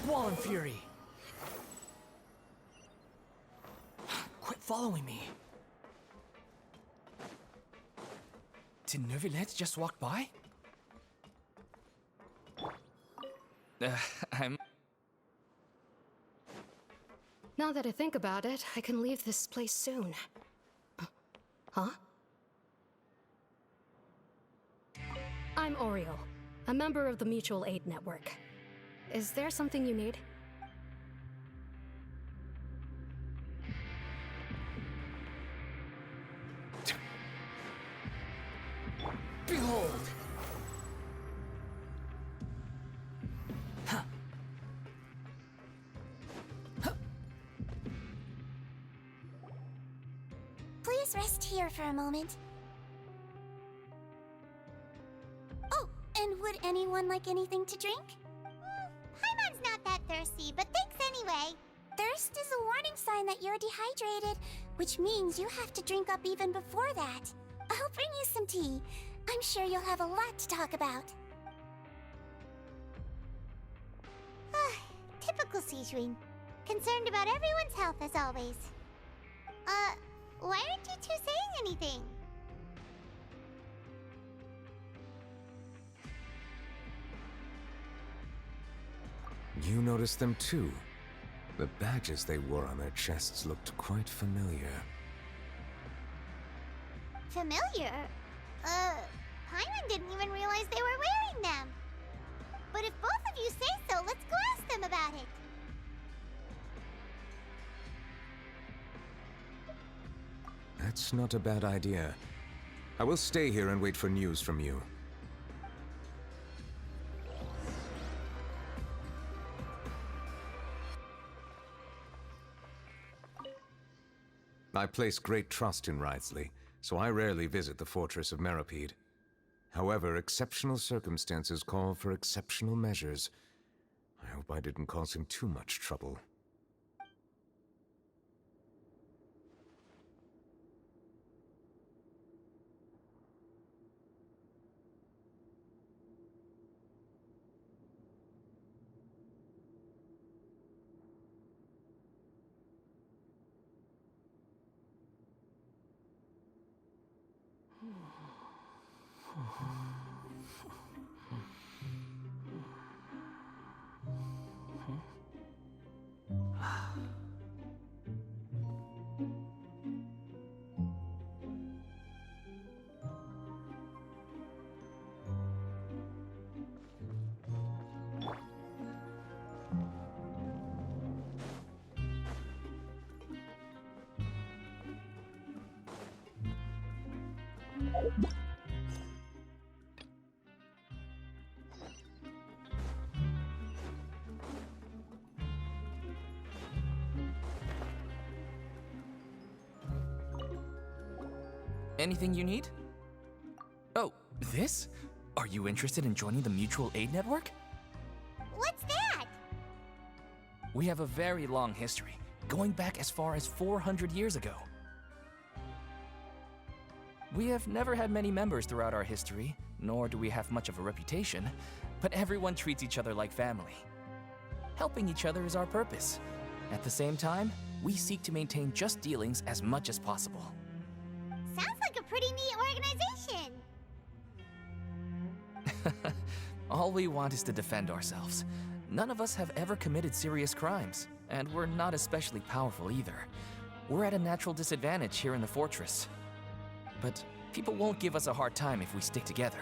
Squall and Fury! Quit following me. Did Neuvillette just walk by? I'm... Now that I think about it, I can leave this place soon. Huh? I'm Oriole, a member of the Mutual Aid Network. Is there something you need? Behold! Please rest here for a moment. Oh, and would anyone like anything to drink? Paimon's not that thirsty, but thanks anyway. Thirst is a warning sign that you're dehydrated, which means you have to drink up even before that. I'll bring you some tea. I'm sure you'll have a lot to talk about. Typical Sijun. Concerned about everyone's health as always. Why aren't you two saying anything? You noticed them too. The badges they wore on their chests looked quite familiar. Familiar? Paimon didn't even realize they were wearing them. But if both of you say so, let's go ask them about it. That's not a bad idea. I will stay here and wait for news from you. I place great trust in Wriothesley, so I rarely visit the fortress of Meropide. However, exceptional circumstances call for exceptional measures. I hope I didn't cause him too much trouble. Anything you need? Oh, this? Are you interested in joining the Mutual Aid Network? What's that? We have a very long history, going back as far as 400 years ago. We have never had many members throughout our history, nor do we have much of a reputation, but everyone treats each other like family. Helping each other is our purpose. At the same time, we seek to maintain just dealings as much as possible. Sounds like a pretty neat organization. All we want is to defend ourselves. None of us have ever committed serious crimes, and we're not especially powerful either. We're at a natural disadvantage here in the fortress. But people won't give us a hard time if we stick together.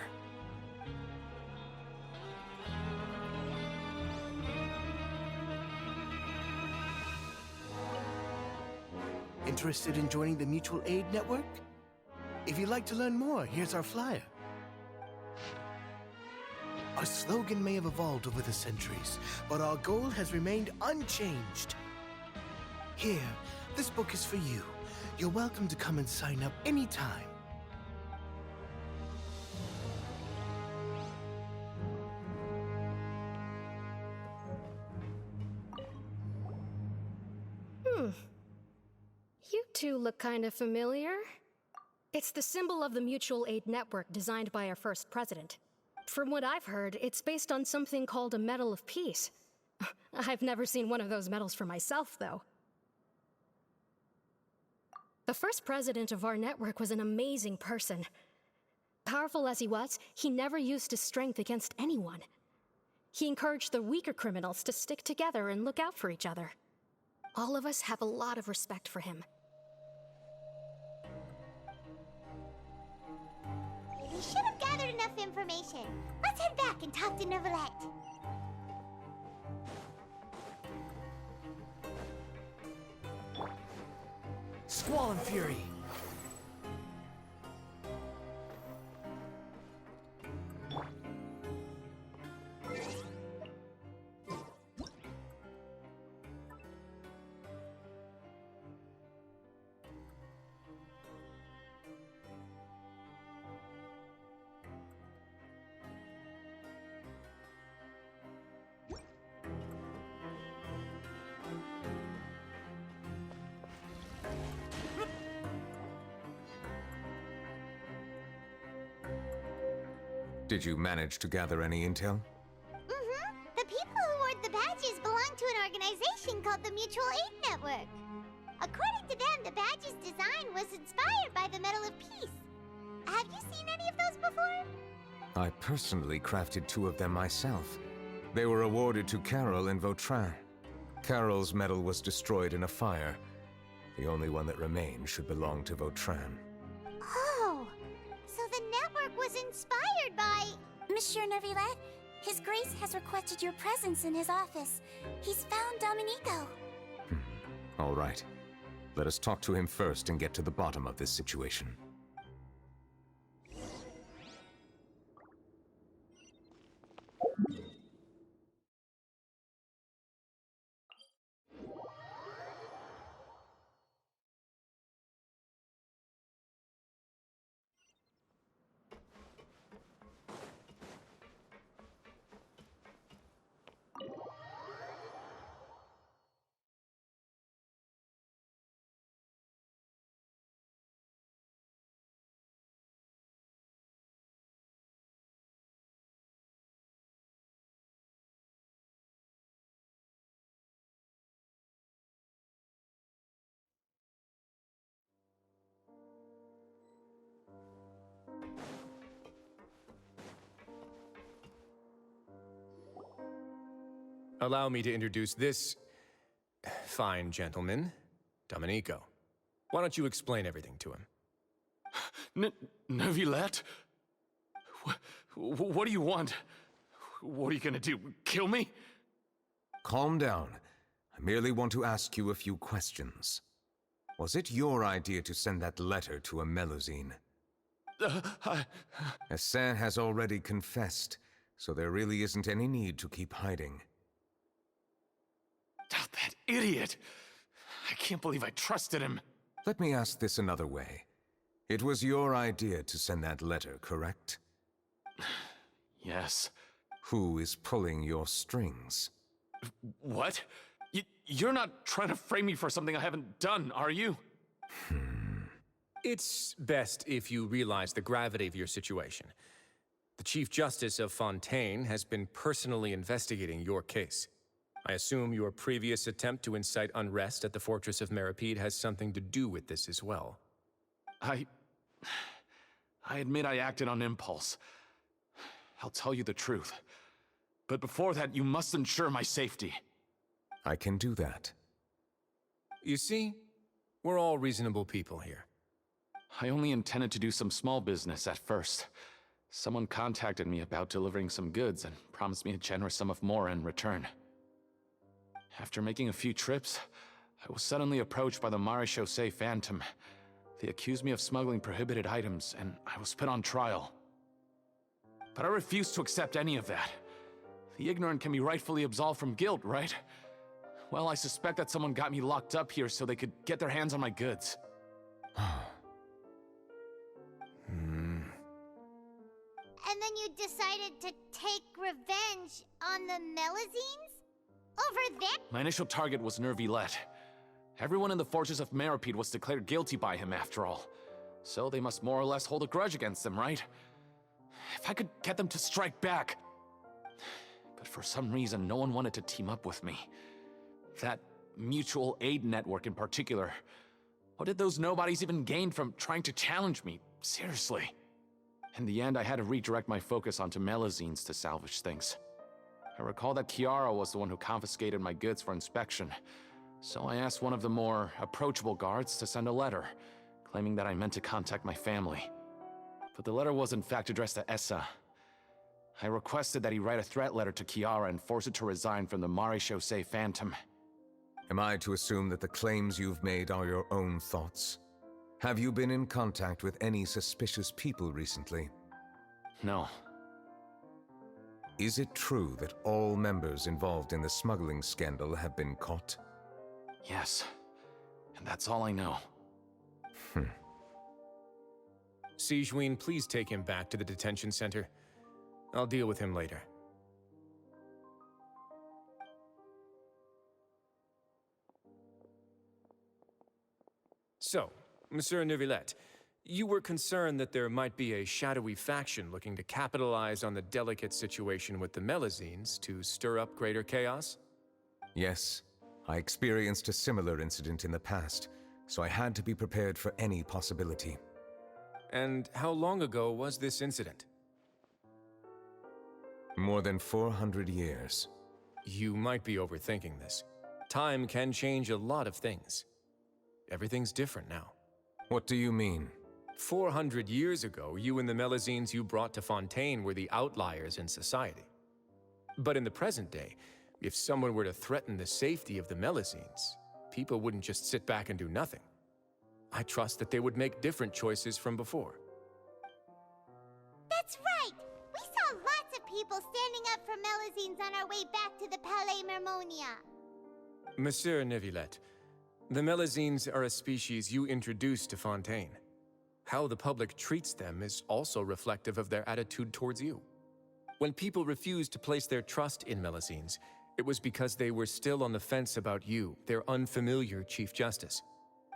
Interested in joining the Mutual Aid Network? If you'd like to learn more, here's our flyer. Our slogan may have evolved over the centuries, but our goal has remained unchanged. Here, this book is for you. You're welcome to come and sign up anytime. You two look kind of familiar. It's the symbol of the Mutual Aid Network designed by our first president. From what I've heard, it's based on something called a Medal of Peace. I've never seen one of those medals for myself, though. The first president of our network was an amazing person. Powerful as he was, he never used his strength against anyone. He encouraged the weaker criminals to stick together and look out for each other. All of us have a lot of respect for him. We should have gathered enough information. Let's head back and talk to Neuvillette. Squall and Fury! Did you manage to gather any intel? Mm-hmm. The people who wore the badges belong to an organization called the Mutual Aid Network. According to them, the badge's design was inspired by the Medal of Peace. Have you seen any of those before? I personally crafted 2 of them myself. They were awarded to Carol in Vautrin. Carol's medal was destroyed in a fire. The only one that remained should belong to Vautrin. Oh, so the network was inspired by... Monsieur Neuvillette, His Grace has requested your presence in his office. He's found Domenico. All right. Let us talk to him first and get to the bottom of this situation. Allow me to introduce this fine gentleman, Domenico. Why don't you explain everything to him? Neuvillette? What do you want? What are you gonna do? Kill me? Calm down. I merely want to ask you a few questions. Was it your idea to send that letter to a Melusine? Hassan has already confessed, so there really isn't any need to keep hiding. Oh, that idiot! I can't believe I trusted him. Let me ask this another way. It was your idea to send that letter, correct? Yes. Who is pulling your strings? What? You're not trying to frame me for something I haven't done, are you? It's best if you realize the gravity of your situation. The Chief Justice of Fontaine has been personally investigating your case. I assume your previous attempt to incite unrest at the Fortress of Meripede has something to do with this as well. I admit I acted on impulse. I'll tell you the truth. But before that, you must ensure my safety. I can do that. You see, we're all reasonable people here. I only intended to do some small business at first. Someone contacted me about delivering some goods and promised me a generous sum of more in return. After making a few trips, I was suddenly approached by the Marechaussee Phantom. They accused me of smuggling prohibited items, and I was put on trial. But I refused to accept any of that. The ignorant can be rightfully absolved from guilt, right? Well, I suspect that someone got me locked up here so they could get their hands on my goods. And then you decided to take revenge on the Melusines? Over there? My initial target was Neuvillette. Everyone in the Fortress of Meripede was declared guilty by him, after all. So they must more or less hold a grudge against him, right? If I could get them to strike back... but for some reason no one wanted to team up with me. That mutual aid network in particular. What did those nobodies even gain from trying to challenge me? Seriously. In the end, I had to redirect my focus onto Melazines to salvage things. I recall that Kiara was the one who confiscated my goods for inspection, so I asked one of the more approachable guards to send a letter, claiming that I meant to contact my family. But the letter was in fact addressed to Essa. I requested that he write a threat letter to Kiara and force her to resign from the Marechaussee Phantom. Am I to assume that the claims you've made are your own thoughts? Have you been in contact with any suspicious people recently? No. Is it true that all members involved in the smuggling scandal have been caught? Yes. And that's all I know. Sijween, please take him back to the detention center. I'll deal with him later. So, Monsieur Neuvillette, you were concerned that there might be a shadowy faction looking to capitalize on the delicate situation with the Melazines to stir up greater chaos? Yes. I experienced a similar incident in the past, so I had to be prepared for any possibility. And how long ago was this incident? More than 400 years. You might be overthinking this. Time can change a lot of things. Everything's different now. What do you mean? 400 years ago, you and the Melazines you brought to Fontaine were the outliers in society. But in the present day, if someone were to threaten the safety of the Melazines, people wouldn't just sit back and do nothing. I trust that they would make different choices from before. That's right! We saw lots of people standing up for Melazines on our way back to the Palais Mermonia. Monsieur Neuvillette, the Melazines are a species you introduced to Fontaine. How the public treats them is also reflective of their attitude towards you. When people refused to place their trust in Melazines, it was because they were still on the fence about you, their unfamiliar Chief Justice.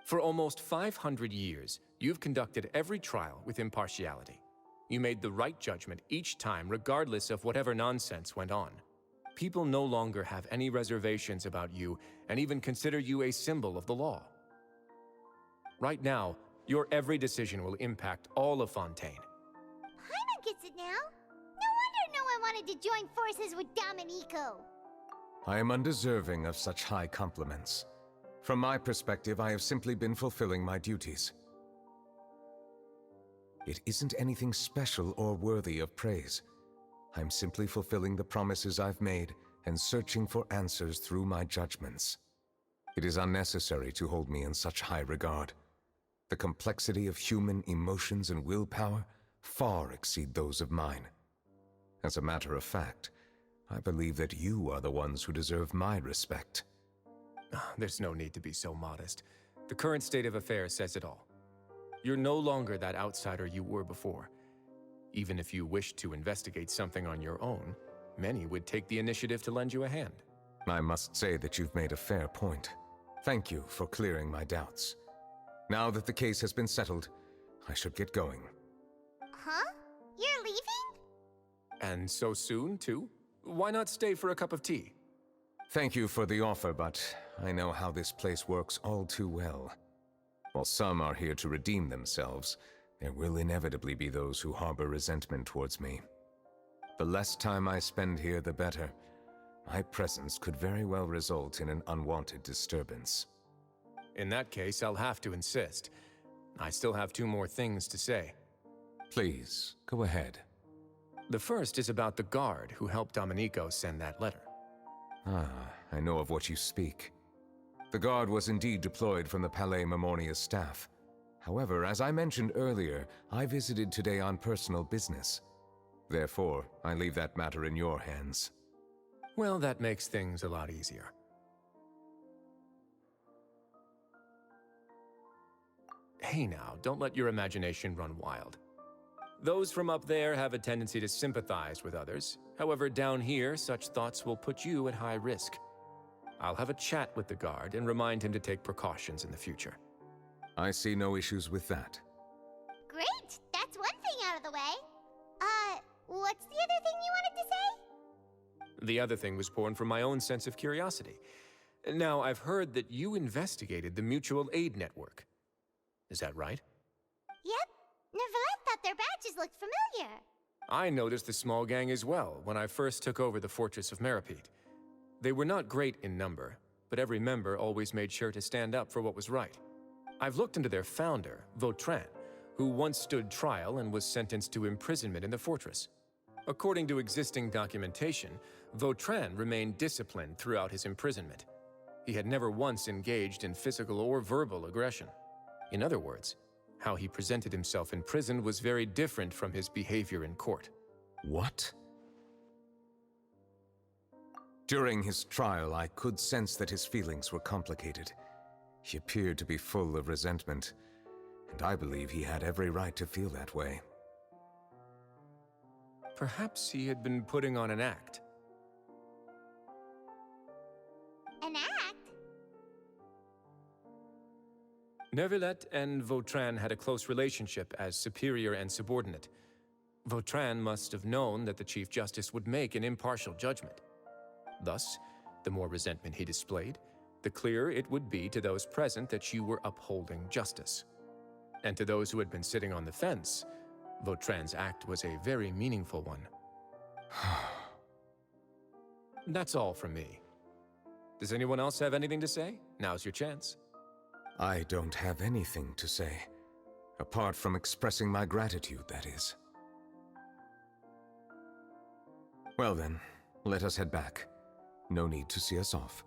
For almost 500 years, you've conducted every trial with impartiality. You made the right judgment each time, regardless of whatever nonsense went on. People no longer have any reservations about you and even consider you a symbol of the law. Right now, your every decision will impact all of Fontaine. Paimon gets it now. No wonder no one wanted to join forces with Domenico. I am undeserving of such high compliments. From my perspective, I have simply been fulfilling my duties. It isn't anything special or worthy of praise. I'm simply fulfilling the promises I've made and searching for answers through my judgments. It is unnecessary to hold me in such high regard. The complexity of human emotions and willpower far exceed those of mine. As a matter of fact, I believe that you are the ones who deserve my respect. There's no need to be so modest. The current state of affairs says it all. You're no longer that outsider you were before. Even if you wished to investigate something on your own, many would take the initiative to lend you a hand. I must say that you've made a fair point. Thank you for clearing my doubts. Now that the case has been settled, I should get going. Huh? You're leaving? And so soon, too? Why not stay for a cup of tea? Thank you for the offer, but I know how this place works all too well. While some are here to redeem themselves, there will inevitably be those who harbor resentment towards me. The less time I spend here, the better. My presence could very well result in an unwanted disturbance. In that case, I'll have to insist. I still have 2 more things to say. Please, go ahead. The first is about the guard who helped Domenico send that letter. I know of what you speak. The guard was indeed deployed from the Palais Mermonia's staff. However, as I mentioned earlier, I visited today on personal business. Therefore, I leave that matter in your hands. Well, that makes things a lot easier. Hey now, don't let your imagination run wild. Those from up there have a tendency to sympathize with others. However, down here, such thoughts will put you at high risk. I'll have a chat with the guard and remind him to take precautions in the future. I see no issues with that. Great! That's one thing out of the way. What's the other thing you wanted to say? The other thing was born from my own sense of curiosity. Now, I've heard that you investigated the mutual aid network. Is that right? Yep. Neuvillette thought their badges looked familiar. I noticed the small gang as well when I first took over the Fortress of Meripede. They were not great in number, but every member always made sure to stand up for what was right. I've looked into their founder, Vautrin, who once stood trial and was sentenced to imprisonment in the fortress. According to existing documentation, Vautrin remained disciplined throughout his imprisonment. He had never once engaged in physical or verbal aggression. In other words, how he presented himself in prison was very different from his behavior in court. What? During his trial, I could sense that his feelings were complicated. He appeared to be full of resentment, and I believe he had every right to feel that way. Perhaps he had been putting on an act. An act? Neuvillette and Vautrin had a close relationship as superior and subordinate. Vautrin must have known that the Chief Justice would make an impartial judgment. Thus, the more resentment he displayed, the clearer it would be to those present that you were upholding justice. And to those who had been sitting on the fence, Vautrin's act was a very meaningful one. That's all from me. Does anyone else have anything to say? Now's your chance. I don't have anything to say, apart from expressing my gratitude, that is. Well then, let us head back. No need to see us off.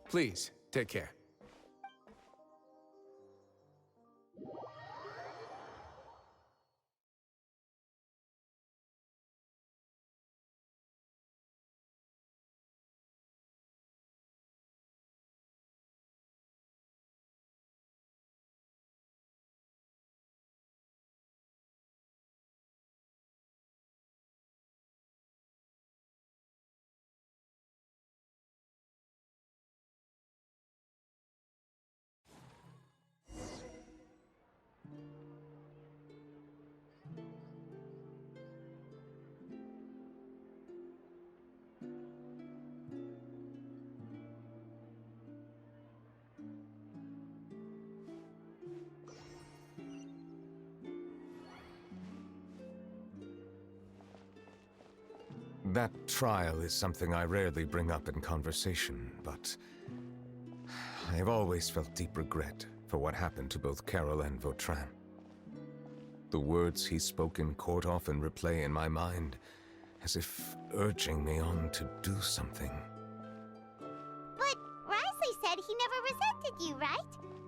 Please, take care. That trial is something I rarely bring up in conversation, but I have always felt deep regret for what happened to both Carol and Vautrin. The words he spoke in court often replay in my mind, as if urging me on to do something. But Risley said he never resented you, right?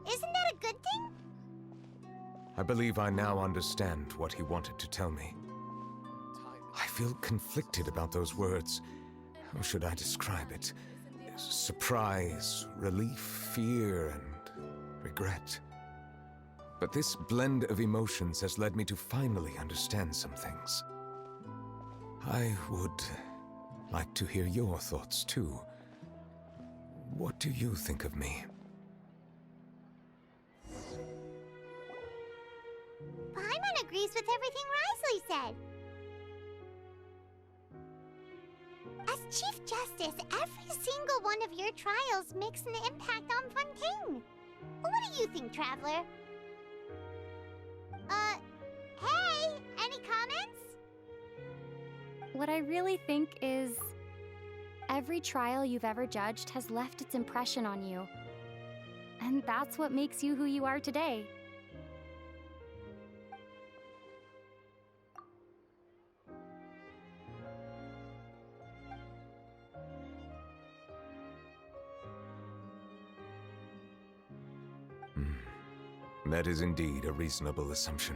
Isn't that a good thing? I believe I now understand what he wanted to tell me. I feel conflicted about those words. How should I describe it? Surprise, relief, fear, and regret. But this blend of emotions has led me to finally understand some things. I would like to hear your thoughts, too. What do you think of me? Paimon agrees with everything Risley said. As Chief Justice, every single one of your trials makes an impact on Fontaine. What do you think, Traveler? Hey, any comments? What I really think is, every trial you've ever judged has left its impression on you. And that's what makes you who you are today. That is indeed a reasonable assumption.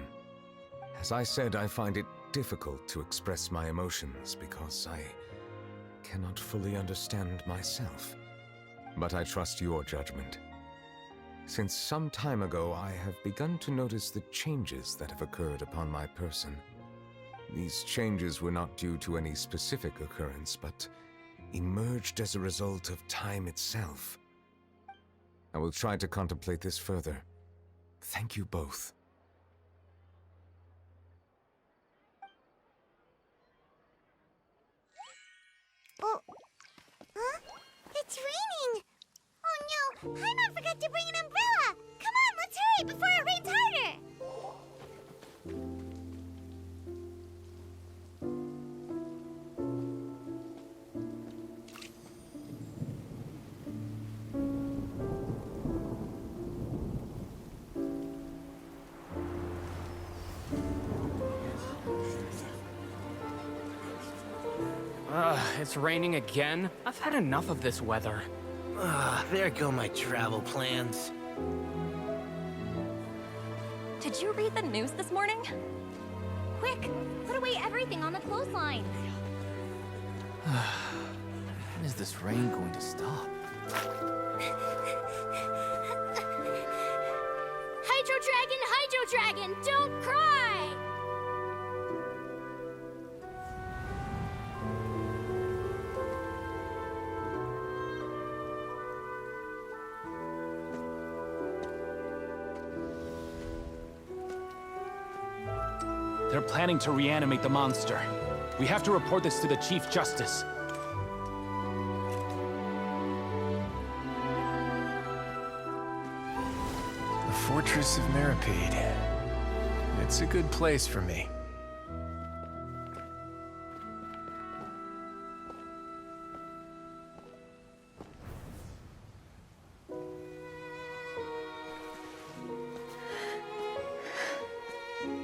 As I said, I find it difficult to express my emotions because I cannot fully understand myself. But I trust your judgment. Since some time ago, I have begun to notice the changes that have occurred upon my person. These changes were not due to any specific occurrence, but emerged as a result of time itself. I will try to contemplate this further. Thank you both. Paimon forgot to bring an umbrella! Come on, let's hurry before it rains harder! It's raining again? I've had enough of this weather. There go my travel plans. Did you read the news this morning? Quick, put away everything on the clothesline. When is this rain going to stop? Hydro Dragon, don't cry! They're planning to reanimate the monster. We have to report this to the Chief Justice. The Fortress of Meripede. It's a good place for me.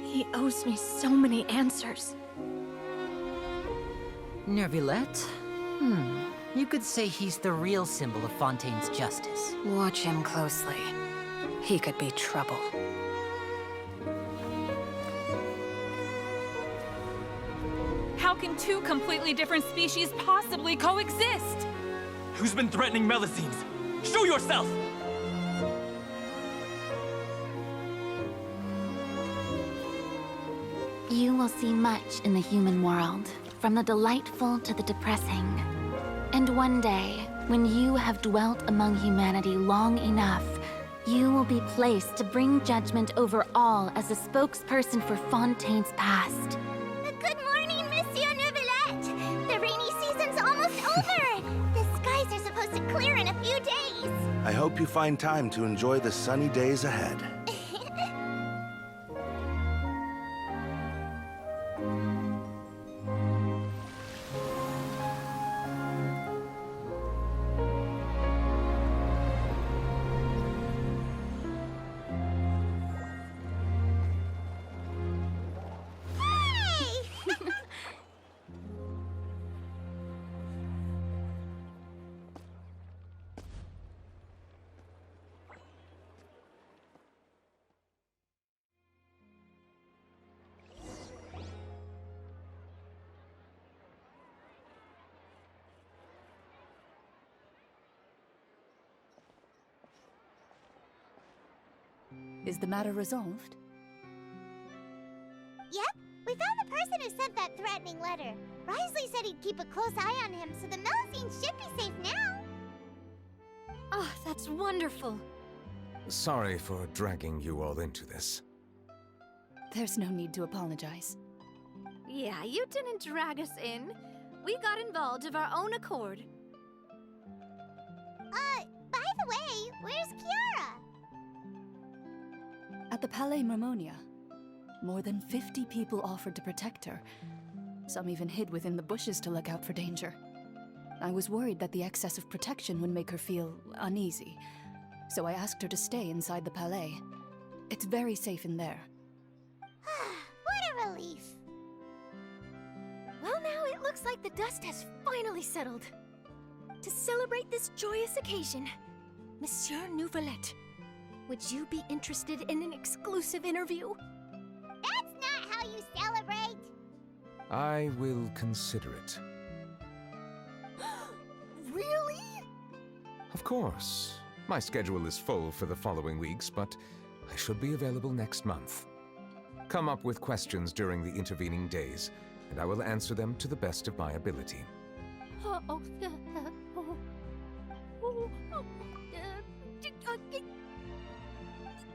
He owes me so many answers. Neuvillette? You could say he's the real symbol of Fontaine's justice. Watch him closely. He could be trouble. How can two completely different species possibly coexist? Who's been threatening Melusines? Show yourself! You will see much in the human world, from the delightful to the depressing. And one day, when you have dwelt among humanity long enough, you will be placed to bring judgment over all as a spokesperson for Fontaine's past. Good morning, Monsieur Neuvillette! The rainy season's almost over! The skies are supposed to clear in a few days! I hope you find time to enjoy the sunny days ahead. Is the matter resolved? Yep, we found the person who sent that threatening letter. Risley said he'd keep a close eye on him, so the Melusines should be safe now. Oh, that's wonderful. Sorry for dragging you all into this. There's no need to apologize. Yeah, you didn't drag us in. We got involved of our own accord. By the way, where's Kiara? At the Palais Mermonia, more than 50 people offered to protect her. Some even hid within the bushes to look out for danger. I was worried that the excess of protection would make her feel uneasy, so I asked her to stay inside the Palais. It's very safe in there. What a relief. Well, now it looks like the dust has finally settled. To celebrate this joyous occasion, Monsieur Neuvillette, would you be interested in an exclusive interview? That's not how you celebrate! I will consider it. Really? Of course. My schedule is full for the following weeks, but I should be available next month. Come up with questions during the intervening days, and I will answer them to the best of my ability.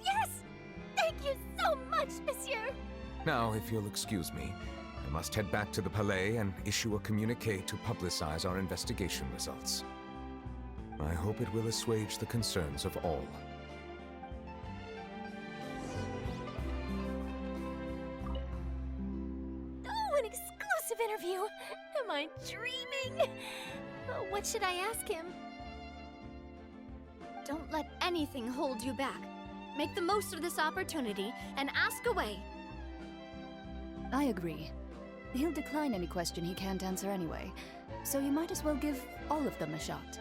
Yes! Thank you so much, Monsieur! Now, if you'll excuse me, I must head back to the Palais and issue a communiqué to publicize our investigation results. I hope it will assuage the concerns of all. Oh, an exclusive interview! Am I dreaming? What should I ask him? Don't let anything hold you back. Make the most of this opportunity and ask away. I agree. He'll decline any question he can't answer anyway, so you might as well give all of them a shot.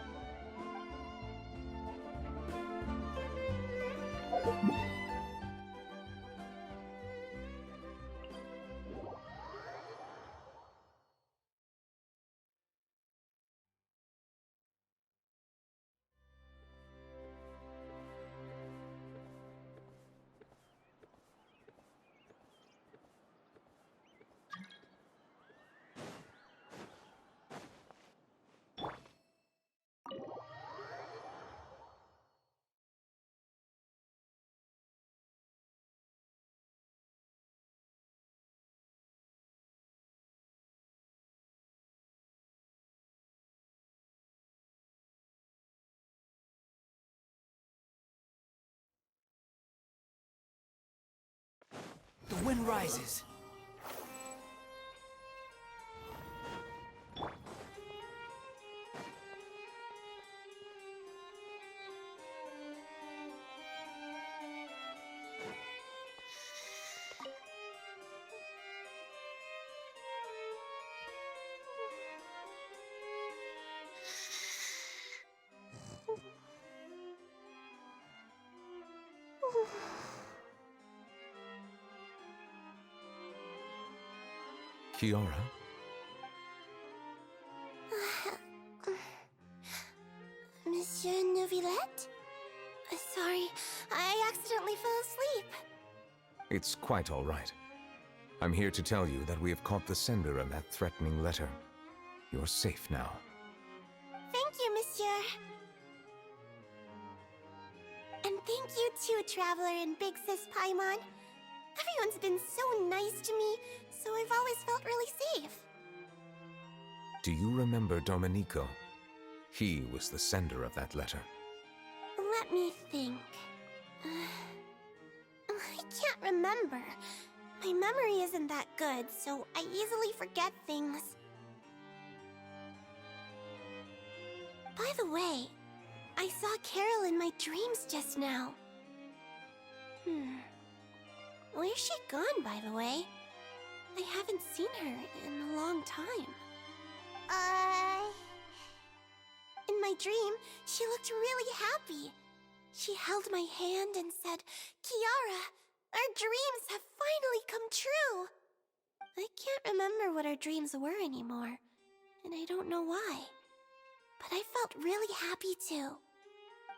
The wind rises. Kiara? Monsieur Neuvillette? Sorry, I accidentally fell asleep. It's quite all right. I'm here to tell you that we have caught the sender of that threatening letter. You're safe now. Thank you, Monsieur. And thank you too, Traveler and Big Sis Paimon. Everyone's been so nice to me, so I've always felt really safe. Do you remember Domenico? He was the sender of that letter. Let me think. I can't remember. My memory isn't that good, so I easily forget things. By the way, I saw Carol in my dreams just now. Where's she gone, by the way? I haven't seen her in a long time. In my dream, she looked really happy. She held my hand and said, "Kiara, our dreams have finally come true." I can't remember what our dreams were anymore, and I don't know why. But I felt really happy too.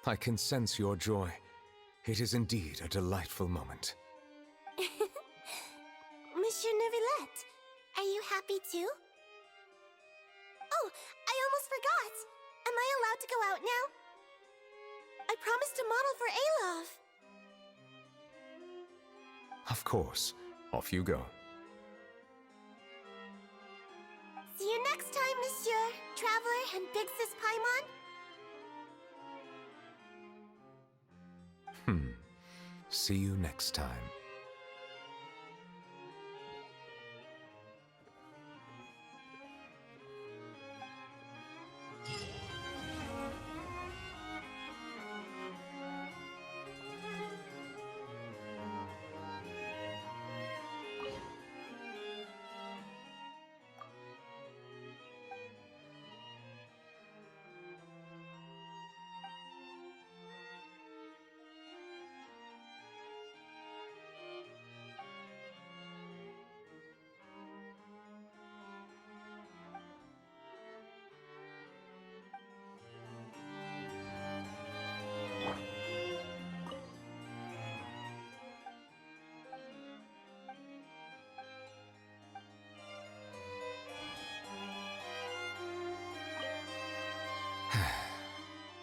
I can sense your joy. It is indeed a delightful moment. Monsieur Neuvillette, are you happy too? Oh, I almost forgot! Am I allowed to go out now? I promised to model for Alov. Of course. Off you go. See you next time, Monsieur, Traveler, and Big Sis Paimon. See you next time.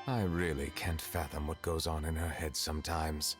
I really can't fathom what goes on in her head sometimes.